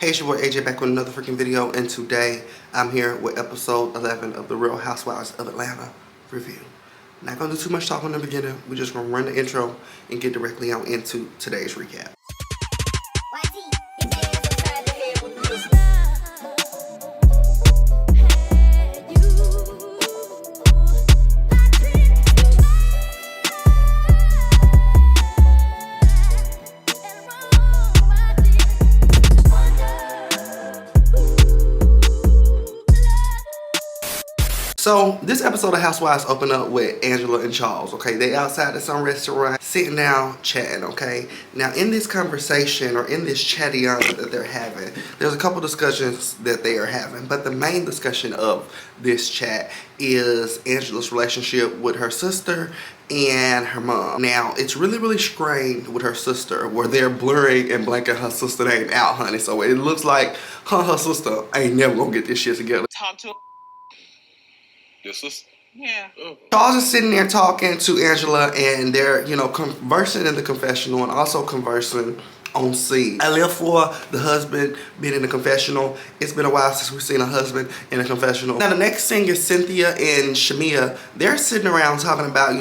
Hey, it's your boy AJ back with another freaking video, and today I'm here with episode 11 of the Real Housewives of Atlanta review. Not gonna do too much talk in the beginning. We're just gonna run the intro and get directly on into today's recap. So this episode of Housewives opened up with Angela and Charles, okay? They outside of some restaurant, sitting down, chatting, okay? Now in this conversation, or in this chattiana that they're having, there's a couple discussions that they are having, but the main discussion of this chat is Angela's relationship with her sister and her mom. Now, it's really strained with her sister, where they're blurring and blanking her sister name out, honey. So it looks like her sister ain't never gonna get this shit together. Talk to Your sister? Yeah. Oh. Charles is sitting there talking to Angela, and they're, conversing in the confessional and also conversing on scene. I live for the husband being in the confessional. It's been a while since we've seen a husband in a confessional. Now the next thing is Cynthia and Shamea. They're sitting around talking about,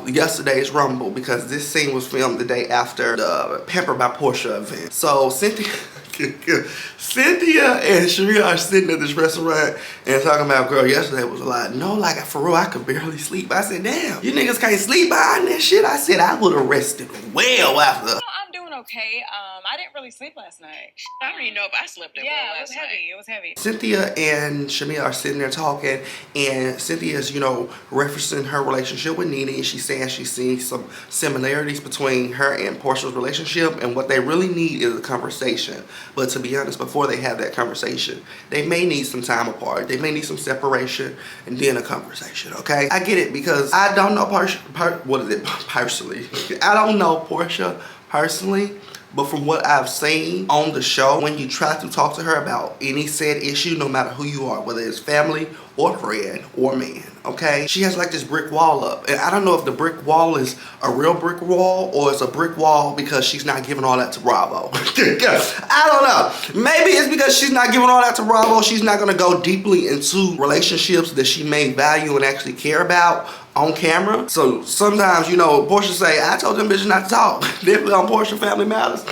yesterday's Rumble, because this scene was filmed the day after the Pampered by Porsha event. So Cynthia and Shamea are sitting at this restaurant and talking about, girl, yesterday was a lot. No, like, for real, I could barely sleep. I said, damn, you niggas can't sleep behind this shit. I said I would have rested well after. I'm doing okay. I didn't really sleep last night. I don't even know if I slept that well last night. It was heavy. Cynthia and Shamea are sitting there talking, and Cynthia's, referencing her relationship with Nene, and she's saying she's seeing some similarities between her and Porsha's relationship, and what they really need is a conversation. But to be honest, before they have that conversation, they may need some time apart. They may need some separation and then a conversation, okay? I get it, because I don't know personally. I don't know Porsha personally, but from what I've seen on the show, when you try to talk to her about any said issue, no matter who you are, whether it's family or friend or man, okay, she has like this brick wall up. And I don't know if the brick wall is a real brick wall or it's a brick wall because she's not giving all that to Bravo. I don't know. Maybe it's because she's not giving all that to Bravo. She's not going to go deeply into relationships that she may value and actually care about on camera. So sometimes, Porsha say, I told them bitches not to talk. Definitely on Porsha Family Matters.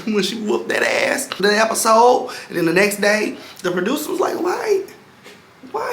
When she whooped that ass, the episode, and then the next day, the producer was like, why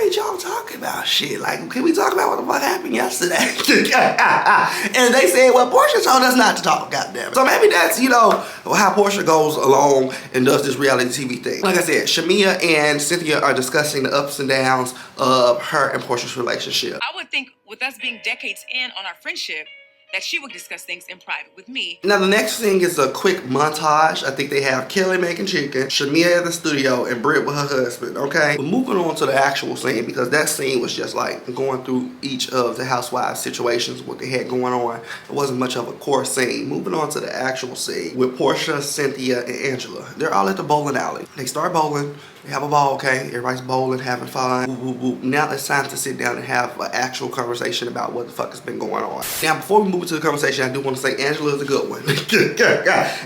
ain't y'all talking about shit? Like, can we talk about what the fuck happened yesterday? And they said, well, Porsha told us not to talk, goddammit. So maybe that's, how Porsha goes along and does this reality TV thing. Like I said, Shamea and Cynthia are discussing the ups and downs of her and Porsha's relationship. I would think with us being decades in on our friendship, that she would discuss things in private with me. Now the next thing is a quick montage. I think they have Kelly making chicken, Shamea at the studio, and Britt with her husband, okay? But moving on to the actual scene, because that scene was just like going through each of the housewives situations, what they had going on. It wasn't much of a core scene. Moving on to the actual scene with Porsha, Cynthia, and Angela. They're all at the bowling alley. They start bowling. They have a ball, okay? Everybody's bowling, having fun. Woo, woo, woo. Now it's time to sit down and have an actual conversation about what the fuck has been going on. Now, before we move into the conversation, I do want to say Angela is a good one.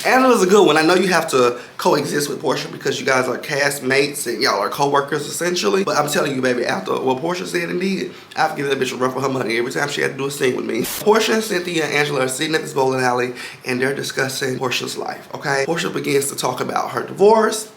Angela's a good one. I know you have to coexist with Porsha because you guys are castmates and y'all are co-workers essentially. But I'm telling you, baby, after what Porsha said and did, I've given that bitch a run for her money every time she had to do a scene with me. Porsha and Cynthia and Angela are sitting at this bowling alley and they're discussing Porsha's life, okay? Porsha begins to talk about her divorce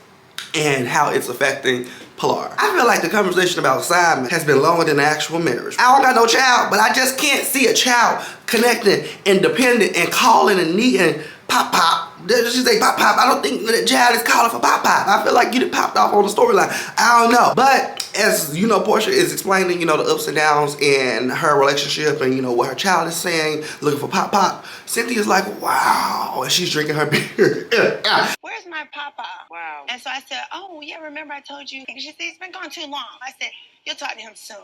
and how it's affecting Pilar. I feel like the conversation about Simon has been longer than the actual marriage. I don't got no child, but I just can't see a child connecting, independent, and calling and needing pop. She say pop. I don't think that child is calling for pop. I feel like you done popped off on the storyline. I don't know. But as Porsha is explaining, the ups and downs in her relationship and what her child is saying, looking for pop. Cynthia's like, wow, and she's drinking her beer. Where's my papa? Wow. And so I said, oh yeah, remember I told you? And she said, it's been gone too long. I said, you'll talk to him soon.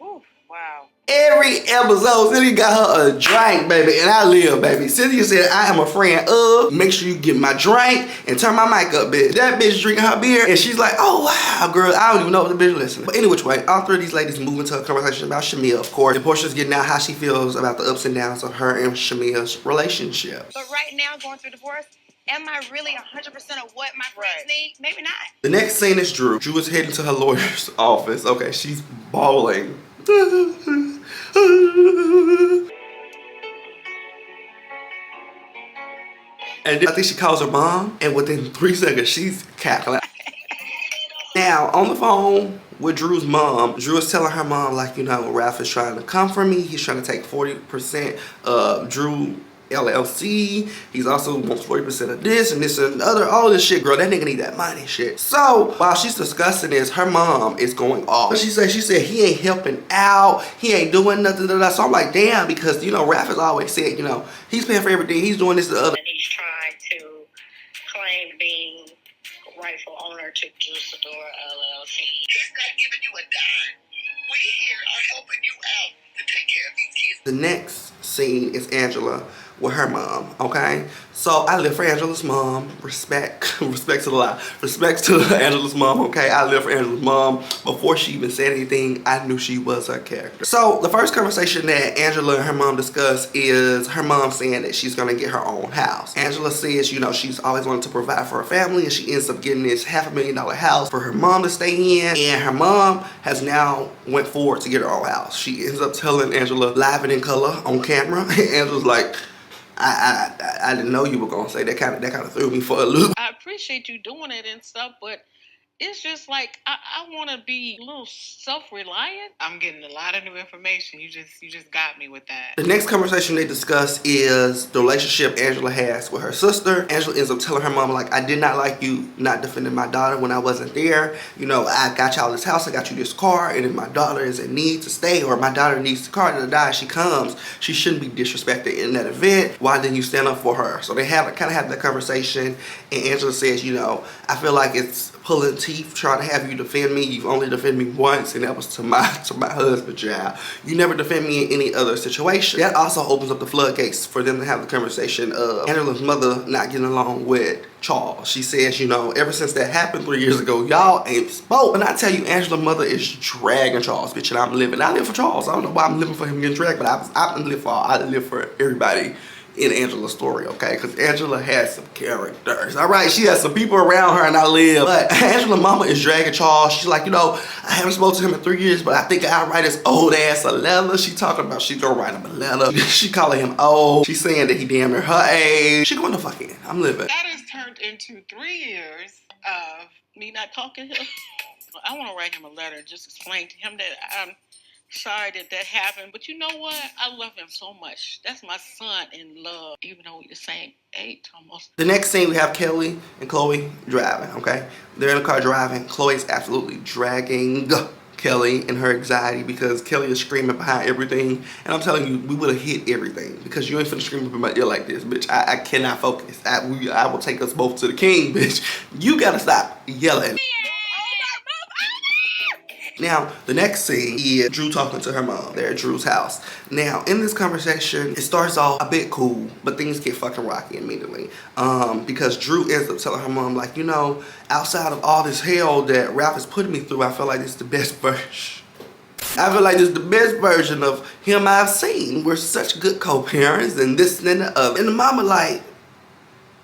Ooh, wow. Every episode, Cynthia got her a drink, baby, and I live, baby. Cynthia said, I am a friend of. Make sure you get my drink and turn my mic up, bitch. That bitch drinking her beer, and she's like, oh, wow, girl, I don't even know what the bitch listening. But anyway, all three of these ladies move into a conversation about Shamea, of course. And Porsha's getting out how she feels about the ups and downs of her and Shamea's relationship. But right now, going through divorce, Am I really 100% of what my friends need? Maybe not. The next scene is Drew. Drew is heading to her lawyer's office. Okay, she's bawling. And then I think she calls her mom, and within 3 seconds, she's cackling. Now, on the phone with Drew's mom, Drew is telling her mom, like, you know, Ralph is trying to come for me. He's trying to take 40% of Drew LLC. He's also wants 40% of this and this and the other, all this shit, girl. That nigga need that money, shit. So while she's discussing this, her mom is going off. She said he ain't helping out. He ain't doing nothing. So I'm like, damn, because, you know, Ralph has always said, you know, he's paying for everything. He's doing this and the other. And he's trying to claim being rightful owner to Juicador LLC. He's not giving you a dime. We here are helping you out to take care of these kids. The next scene is Angela with her mom, okay? So I live for Angela's mom. Respect to the lie. Respect to Angela's mom, okay? I live for Angela's mom. Before she even said anything, I knew she was her character. So the first conversation that Angela and her mom discuss is her mom saying that she's gonna get her own house. Angela says, you know, she's always wanted to provide for her family, and she ends up getting this $500,000 house for her mom to stay in, and her mom has now went forward to get her own house. She ends up telling Angela live and in color on camera, and Angela's like, I didn't know you were gonna say that. Kind of threw me for a loop. I appreciate you doing it and stuff, but it's just like I want to be a little self-reliant. I'm getting a lot of new information. You just got me with that. The next conversation they discuss is the relationship Angela has with her sister. Angela ends up telling her mom, like, I did not like you not defending my daughter when I wasn't there. You know, I got y'all this house, I got you this car, and if my daughter is in need to stay, or my daughter needs the car to die, she comes. She shouldn't be disrespected in that event. Why didn't you stand up for her? So they kind of have that conversation, and Angela says, you know, I feel like it's pulling teeth trying to have you defend me. You've only defended me once, and that was to my husband, child. You never defend me in any other situation. That also opens up the floodgates for them to have the conversation of Angela's mother not getting along with Charles. She says, you know, ever since that happened 3 years ago, y'all ain't spoke. And I tell you, Angela's mother is dragging Charles, bitch, and I live for Charles. I don't know why I'm living for him getting dragged, but I live for everybody in Angela's story, okay? Because Angela has some characters, all right? She has some people around her, and I live. But Angela's mama is dragging Charles. She's like, you know, I haven't spoken to him in 3 years, but I think I'll write his old ass a letter. She talking about she's gonna write him a letter. She calling him old. She's saying that he damn near her age. She going to fuck in. I'm living. That has turned into 3 years of me not talking to him. I want to write him a letter, just explain to him that I'm sorry that happened, but you know what? I love him so much. That's my son in love, even though we're the same age almost. The next scene, we have Kelly and Chloe driving, okay? They're in the car driving. Chloe's absolutely dragging Kelly in her anxiety because Kelly is screaming behind everything. And I'm telling you, we would have hit everything because you ain't finna scream up in my ear like this, bitch. I cannot focus. I will take us both to the king, bitch. You gotta stop yelling. Now, the next scene is Drew talking to her mom. They're at Drew's house. Now, in this conversation, it starts off a bit cool, but things get fucking rocky immediately. Because Drew ends up telling her mom, like, you know, outside of all this hell that Ralph is putting me through, I feel like this is the best version. I feel like this is the best version of him I've seen. We're such good co-parents and this and the other. And the mama like,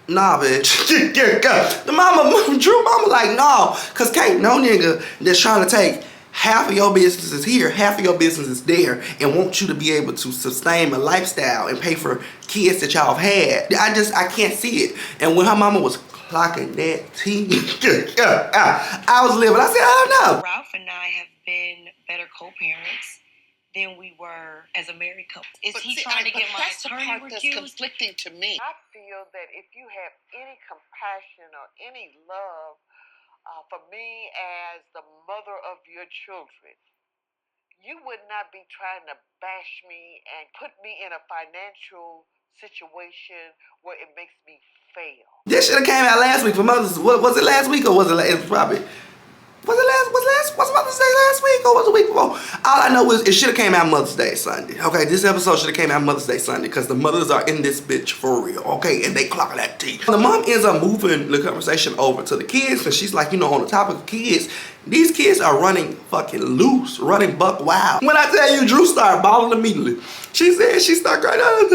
nah, bitch. The Drew mama like, no. Because can't no nigga that's trying to take half of your business is here, half of your business is there, and want you to be able to sustain a lifestyle and pay for kids that y'all have had. I can't see it. And when her mama was clocking that tea, I was living. I said, I don't know. Ralph and I have been better co-parents than we were as a married couple. Is he trying to get my attorney recused? That's conflicting to me. I feel that if you have any compassion or any love for me as the mother of your children, you would not be trying to bash me and put me in a financial situation where it makes me fail. This should have came out last week for Mother's. Was it last week or was it last? It was probably. Was it last Was Mother's Day last week or was it the week before? All I know is it should have came out Mother's Day Sunday. Okay, this episode should have came out Mother's Day Sunday because the mothers are in this bitch for real. Okay, and they clocking that tea. The mom ends up moving the conversation over to the kids, and she's like, you know, on the topic of kids, these kids are running fucking loose, running buck wild. When I tell you, Drew started bawling immediately. She said she started crying. I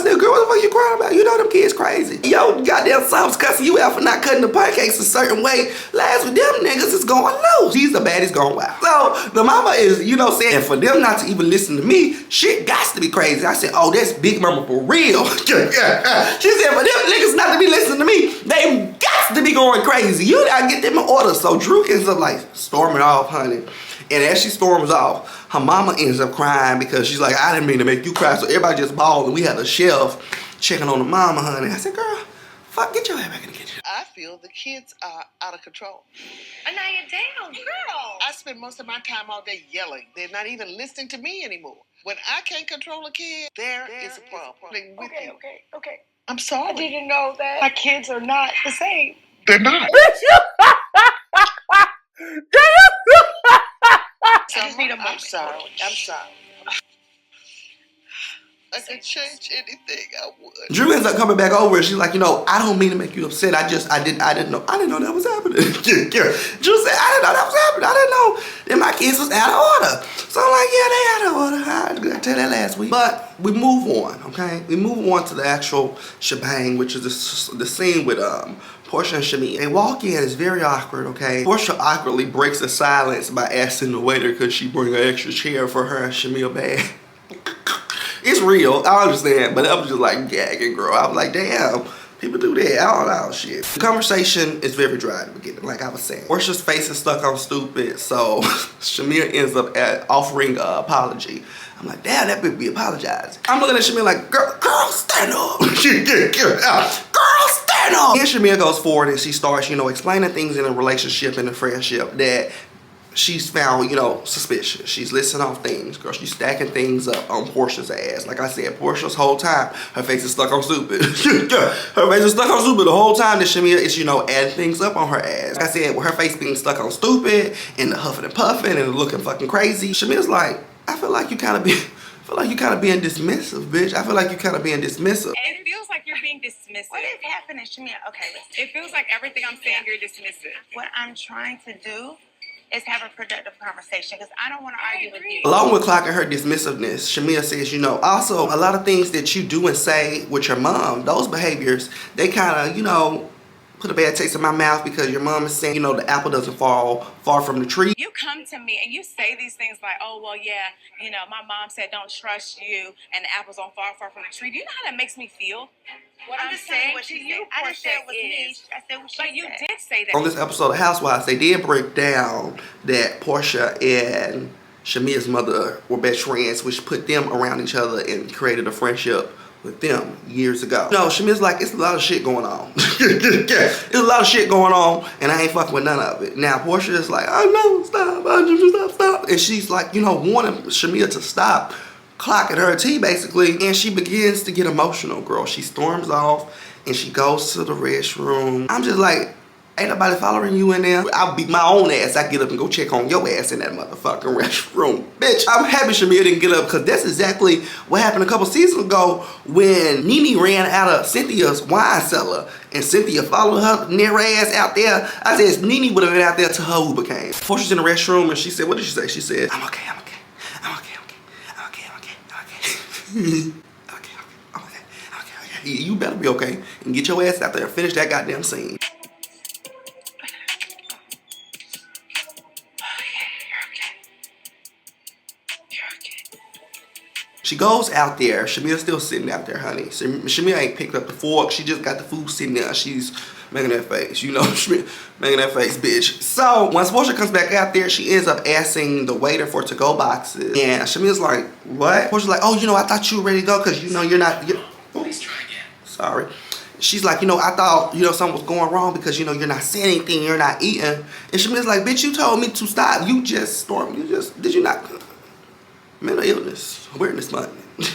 said, girl, what the fuck you crying about? You know them kids crazy. Yo, goddamn son's cussing you out for not cutting the pancakes a certain way. Last with them niggas is going loose. These the baddies going wild. So the mama is, you know, saying, and for them not to even listen to me, shit gots to be crazy. I said, oh, that's Big Mama for real. She said, for them niggas not to be listening to me, they got to be going crazy. You gotta get them in order. So Drew ends up like storming off, honey. And as she storms off, her mama ends up crying because she's like, I didn't mean to make you cry. So everybody just bawled, and we had a shelf checking on the mama, honey. I said, girl, fuck, get your ass back in the kitchen. I feel the kids are out of control. Anaya, damn, girl. I spend most of my time all day yelling. They're not even listening to me anymore. When I can't control a kid, there is a problem with you. Okay. I'm sorry. I didn't know that my kids are not the same. They're not. I just need a moment. I'm sorry. I could change anything, I would. Drew ends up coming back over, and she's like, you know, I don't mean to make you upset. I didn't know that was happening. Drew said, I didn't know that was happening. I didn't know that my kids was out of order. So I'm like, yeah, they out of order. I tell that last week. But we move on, okay? We move on to the actual shebang, which is the scene with Porsha and Shamea. They walk in, it's very awkward, okay? Porsha awkwardly breaks the silence by asking the waiter could she bring an extra chair for her and Shamea bag. It's real, I understand, but I was just like gagging, girl. I was like, damn, people do that, I don't know, shit. The conversation is very dry at the beginning, like I was saying. Porsha's face is stuck on stupid, so Shamea ends up offering an apology. I'm like, damn, that bitch be apologizing. I'm looking at Shamea like, girl, stand up. Girl, stand up. And Shamea goes forward and she starts, you know, explaining things in a relationship and a friendship that she's found, you know, suspicious. She's listing off things, girl. She's stacking things up on Porsha's ass. Like I said, Porsha's whole time, her face is stuck on stupid. Her face is stuck on stupid the whole time that Shamea is, you know, adding things up on her ass. Like I said, with her face being stuck on stupid and the huffing and puffing and looking fucking crazy, Shamea's like, I feel like you kind of being dismissive, bitch. I feel like you kind of being dismissive. It feels like you're being dismissive. What is happening, Shamea? Okay, listen. It feels like everything I'm saying, you're dismissive. What I'm trying to do is have a productive conversation because I don't want to argue with you. Along with clocking her dismissiveness, Shamea says, you know, also a lot of things that you do and say with your mom, those behaviors, they kind of, you know, put a bad taste in my mouth because your mom is saying, you know, the apple doesn't fall far from the tree. You come to me and you say these things like, oh, well, yeah, you know, my mom said don't trust you and the apples don't fall far from the tree. Do you know how that makes me feel? What I'm just saying saying what to she you, said. I didn't say it was me. is, I said what she but said. you did say that. On this episode of Housewives, they did break down that Porsha and Shamea's mother were best friends, which put them around each other and created a friendship with them years ago. No, Shamea's like, it's a lot of shit going on. It's a lot of shit going on, and I ain't fucking with none of it. Now, Porsha is like, oh no, stop. And she's like, you know, wanting Shamea to stop clocking her tea, basically. And she begins to get emotional, girl. She storms off, and she goes to the restroom. I'm just like, ain't nobody following you in there. I'll beat my own ass. I get up and go check on your ass in that motherfucking restroom. Bitch, I'm happy Shamea didn't get up because that's exactly what happened a couple seasons ago when Nene ran out of Cynthia's wine cellar and Cynthia followed her near ass out there. I said Nene would have been out there till her Uber came. Porsha's in the restroom and she said, what did she say? She said, I'm okay. You better be okay and get your ass out there and finish that goddamn scene. She goes out there. Shamea's still sitting out there, honey. So Shamea ain't picked up the fork. She just got the food sitting there. She's making that face. You know, making that face, bitch. So once Porsha comes back out there, she ends up asking the waiter for to-go boxes. And Shamea's like, what? Porsha's like, oh, you know, I thought you were ready to go because, you know, you're not... Please try again. Sorry. She's like, you know, I thought, you know, something was going wrong because, you know, you're not saying anything, you're not eating. And Shamea's like, bitch, you told me to stop. You just stormed. Did you not... Mental illness, awareness month.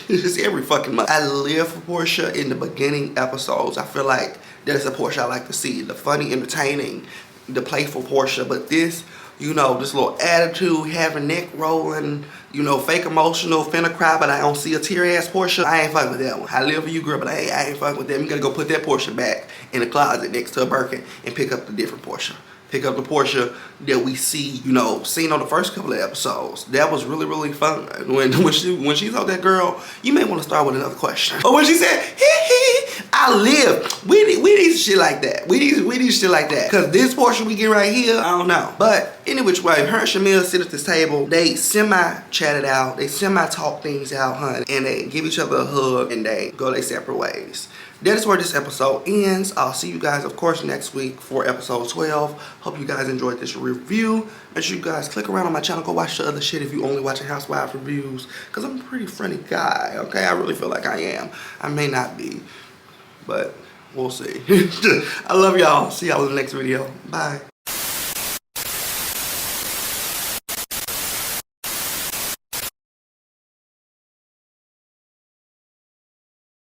It's every fucking month. I live for Porsha in the beginning episodes. I feel like that's a Porsha I like to see. The funny, entertaining, the playful Porsha. But this you know, this little attitude, having neck rolling, you know, fake emotional, finna cry, but I don't see a tear ass Porsha. I ain't fucking with that one. I live for you, girl, but I ain't fucking with them. You gotta go put that Porsha back in the closet next to a Birkin and pick up the different Porsha. Pick up the Porsha that we see, you know, seen on the first couple of episodes. That was really, really fun. When she told that girl, you may want to start with another question. Or when she said, I live. We need shit like that. We need shit like that. Cause this Porsha we get right here, I don't know. But any which way, her and Shamea sit at this table. They semi-chat it out. They semi-talk things out, honey. And they give each other a hug and they go their separate ways. That is where this episode ends. I'll see you guys, of course, next week for episode 12. Hope you guys enjoyed this review. Make sure you guys click around on my channel. Go watch the other shit if you only watching Housewives reviews. Because I'm a pretty funny guy, okay? I really feel like I am. I may not be, but we'll see. I love y'all. See y'all in the next video. Bye.